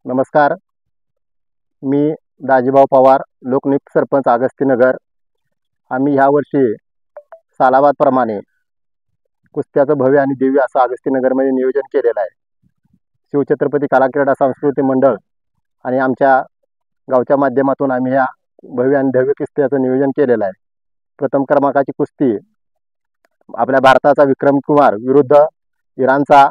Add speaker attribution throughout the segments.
Speaker 1: नमस्कार. मी दाजीभाऊ पवार, लोकनियुक्त सरपंच अगस्तीनगर. आम्ही ह्या वर्षी सालाबादप्रमाणे कुस्त्याचं भव्य आणि दिव्य असं अगस्तीनगरमध्ये नियोजन केलेलं आहे. शिवछत्रपती कला क्रीडा सांस्कृतिक मंडळ आणि आमच्या गावच्या माध्यमातून आम्ही ह्या भव्य आणि दिव्य कुस्त्याचं नियोजन केलेलं आहे. प्रथम क्रमांकाची कुस्ती आपल्या भारताचा विक्रम कुमार विरुद्ध इराणचा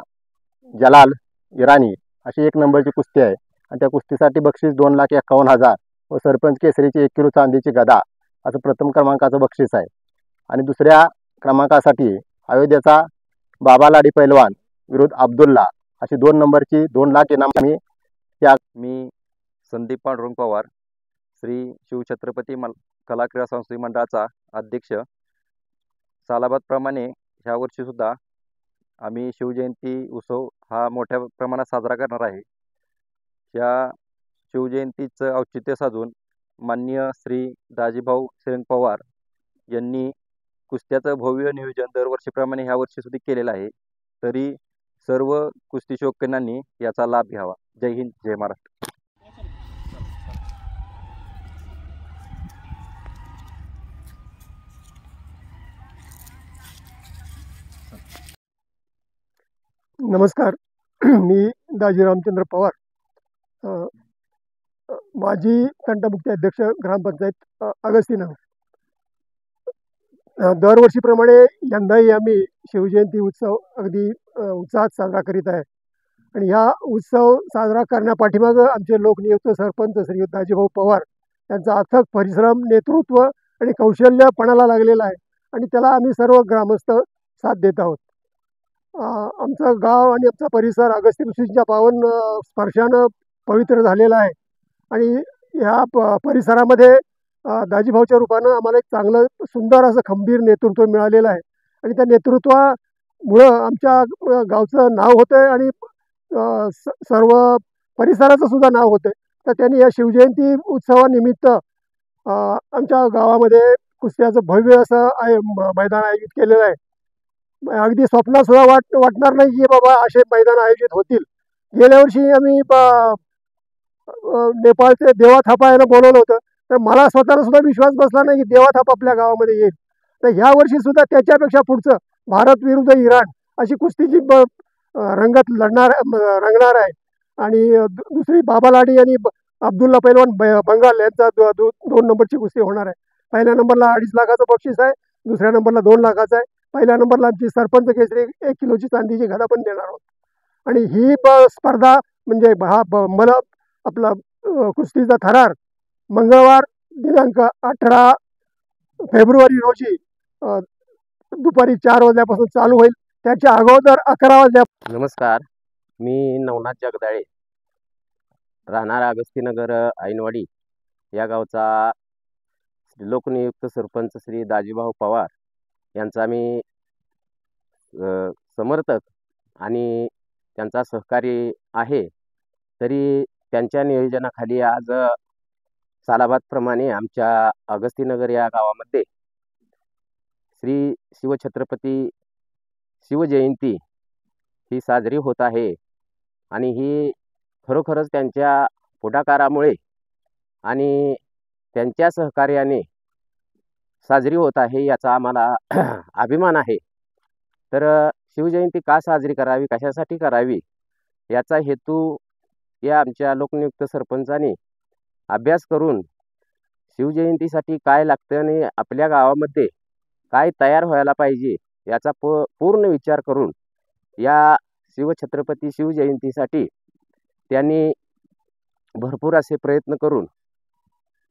Speaker 1: जलाल इराणी अशी 1 नंबरची कुस्ती आहे. आणि त्या कुस्तीसाठी बक्षीस 2,51,000 व सरपंच केसरीची 1 किलो चांदीची गदा असं प्रथम क्रमांकाचं बक्षीस आहे. आणि दुसऱ्या क्रमांकासाठी अयोध्येचा बाबा लाडी पैलवान विरुद्ध अब्दुल्ला अशी 2 नंबरची 2 लाख इनाम आम्ही
Speaker 2: मी संदीप पांडुरंग पवार, श्री शिवछत्रपती कला क्रीडा सांस्कृतिक मंडळाचा अध्यक्ष. सालाबादप्रमाणे ह्या वर्षी सुद्धा आम्ही शिवजयंती उत्सव हा मोठ्या प्रमाणात साजरा करणार आहे. या शिवजयंतीचं औचित्य साधून माननीय श्री दाजीभाऊ श्रीरंग पवार यांनी कुस्त्याचं भव्य नियोजन दरवर्षीप्रमाणे ह्या वर्षी सुद्धा केलेलं आहे. तरी सर्व कुस्ती शौकीनांनी याचा लाभ घ्यावा. जय हिंद, जय महाराष्ट्र.
Speaker 3: नमस्कार. मी दाजी रामचंद्र पवार, माजी तंटामुक्ती अध्यक्ष ग्रामपंचायत अगस्तीनगर. दरवर्षीप्रमाणे यंदाही आम्ही शिवजयंती उत्सव अगदी उत्साहात साजरा करीत आहे. आणि ह्या उत्सव साजरा करण्यापाठीमागं आमचे लोकनियुक्त सरपंच श्री दाजीभाऊ पवार यांचा अथक परिश्रम, नेतृत्व आणि कौशल्य पणाला लागलेला आहे. आणि त्याला आम्ही सर्व ग्रामस्थ साथ देत आहोत. आमचं गाव आणि आमचा परिसर अगस्ती ऋषींच्या पावन स्पर्शानं पवित्र झालेला आहे. आणि ह्या परिसरामध्ये दाजीभाऊच्या रूपानं आम्हाला एक चांगलं सुंदर असं खंबीर नेतृत्व मिळालेलं आहे. आणि त्या नेतृत्वामुळं आमच्या गावचं नाव होतं आहे आणि सर्व परिसराचं सुद्धा नाव होतं आहे. तर त्यांनी या शिवजयंती उत्सवानिमित्त आमच्या गावामध्ये कुस्त्याचं भव्य असं मैदान आयोजित केलेलं आहे. अगदी स्वप्नातसुद्धा वाटणार नाही की बाबा असे मैदान आयोजित होतील. गेल्या वर्षी आम्ही नेपाळचे देवा थापा यांना बोलवलं होतं. तर मला स्वतःला सुद्धा विश्वास बसला नाही की देवा थापा आपल्या गावामध्ये येईल. तर ह्या वर्षी सुद्धा त्याच्यापेक्षा पुढचं भारत विरुद्ध इराण अशी कुस्तीची रंगत रंगणार आहे. आणि दुसरी बाबा लाडी आणि अब्दुल्ला पैलवान बंगाल यांचा 2 नंबरची कुस्ती होणार आहे. पहिल्या नंबरला 2.5 लाखाचं बक्षीस आहे, दुसऱ्या नंबरला 2 लाखाचं आहे. पहिल्या नंबरला आमची सरपंच केसरी 1 किलोची चांदीची गदा पण देणार आहोत. आणि ही स्पर्धा म्हणजे मला आपला कुस्तीचा थरार मंगळवार दिनांक 18 फेब्रुवारी रोजी दुपारी 4 वाजल्यापासून चालू होईल. त्याच्या अगोदर 11 वाजल्या.
Speaker 4: नमस्कार. मी नवनाथ जगदाळे, राहणार अगस्तीनगर ऐनवाडी या गावचा लोकनियुक्त सरपंच श्री दाजीभाऊ पवार यांचा मी समर्थक आणि त्यांचा सहकारी आहे. तरी त्यांच्या नियोजनाखाली आज सालाबादप्रमाणे आमच्या अगस्तीनगर या गावामध्ये श्री शिवछत्रपती शिवजयंती ही साजरी होत आहे. आणि ही खरोखरच त्यांच्या पुढाकारामुळे आणि त्यांच्या सहकार्याने साजरी होत आहे, याचा आम्हाला अभिमान आहे. तर शिवजयंती का साजरी करावी, कशासाठी करावी, याचा हेतू या आमच्या लोकनियुक्त सरपंचांनी अभ्यास करून शिवजयंतीसाठी काय लागतं आणि आपल्या गावामध्ये काय तयार व्हायला पाहिजे याचा पूर्ण विचार करून या शिवछत्रपती शिवजयंतीसाठी त्यांनी भरपूर असे प्रयत्न करून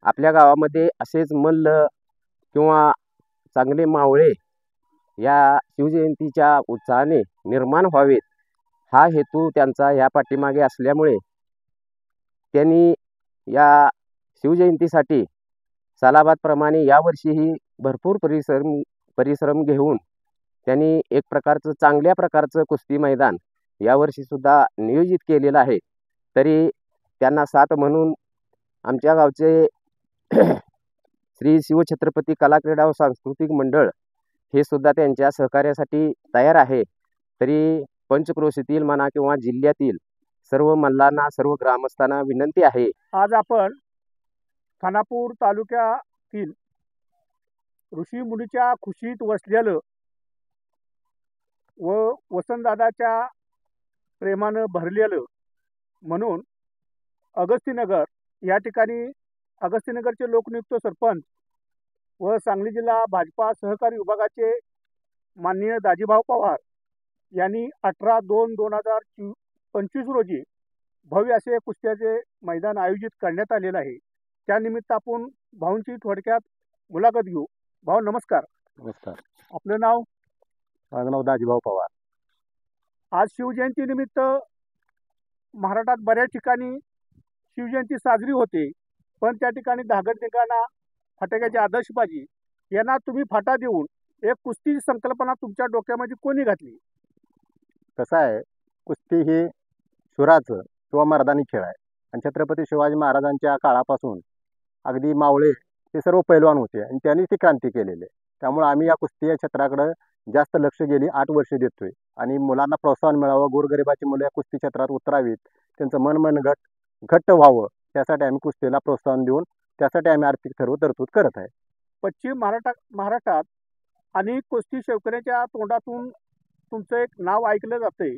Speaker 4: आपल्या गावामध्ये असेच मल्ल किंवा चांगले मावळे या शिवजयंतीच्या उत्साहाने निर्माण व्हावेत, हा हेतू त्यांचा या पाठीमागे असल्यामुळे त्यांनी या शिवजयंतीसाठी सालाबादप्रमाणे यावर्षीही भरपूर परिश्रम घेऊन त्यांनी एक प्रकारचं चांगल्या प्रकारचं कुस्ती मैदान यावर्षीसुद्धा नियोजित केलेलं आहे. तरी त्यांना साथ म्हणून आमच्या गावचे श्री शिवछत्रपती कला क्रीडा व सांस्कृतिक मंडळ हे सुद्धा त्यांच्या सहकार्यासाठी तयार आहे. तरी पंचक्रोशीतील म्हणा किंवा जिल्ह्यातील सर्व मल्लांना, सर्व ग्रामस्थांना विनंती आहे.
Speaker 3: आज आपण खानापूर तालुक्यातील ऋषीमुनीच्या खुशीत वसलेलं व वसंतदादाच्या प्रेमानं भरलेलं म्हणून अगस्तीनगर या ठिकाणी अगस्तीनगरचे लोकनियुक्त सरपंच व सांगली जिल्हा भाजपा सहकारी विभागाचे माननीय दाजीभाऊ पवार यांनी 18/2/2025 रोजी भव्य असे कुस्त्याचे मैदान आयोजित करण्यात आलेलं आहे. त्यानिमित्त आपण भाऊंची थोडक्यात मुलाखत घेऊ. भाऊ नमस्कार.
Speaker 1: नमस्कार.
Speaker 3: आपलं नाव?
Speaker 1: माझं नाव दाजीभाऊ पवार.
Speaker 3: आज शिवजयंतीनिमित्त महाराष्ट्रात बऱ्याच ठिकाणी शिवजयंती साजरी होते, पण त्या ठिकाणी धागड धिंगाणा, फटाक्याची आदर्शबाजी यांना तुम्ही फाटा देऊन एक कुस्तीची संकल्पना तुमच्या डोक्यामध्ये कोणी घातली?
Speaker 1: कसं आहे, कुस्ती ही शुराचं किंवा मर्दानी खेळ आहे आणि छत्रपती शिवाजी महाराजांच्या काळापासून अगदी मावळे हे सर्व पैलवान होते आणि त्यांनी ती क्रांती केलेली आहे. त्यामुळे आम्ही या कुस्ती या क्षेत्राकडे जास्त लक्ष गेली 8 वर्ष देतोय आणि मुलांना प्रोत्साहन मिळावं, गोरगरिबाची मुलं या कुस्ती क्षेत्रात उतरावीत, त्यांचं मन घट्ट व्हावं, त्यासाठी आम्ही कुस्तीला प्रोत्साहन देऊन त्यासाठी आम्ही आर्थिक सर्व तरतूद करत आहे.
Speaker 3: पश्चिम महाराष्ट्रात अनेक कुस्ती शौकीनाच्या तोंडातून तुमचं एक नाव ऐकलं जातंय.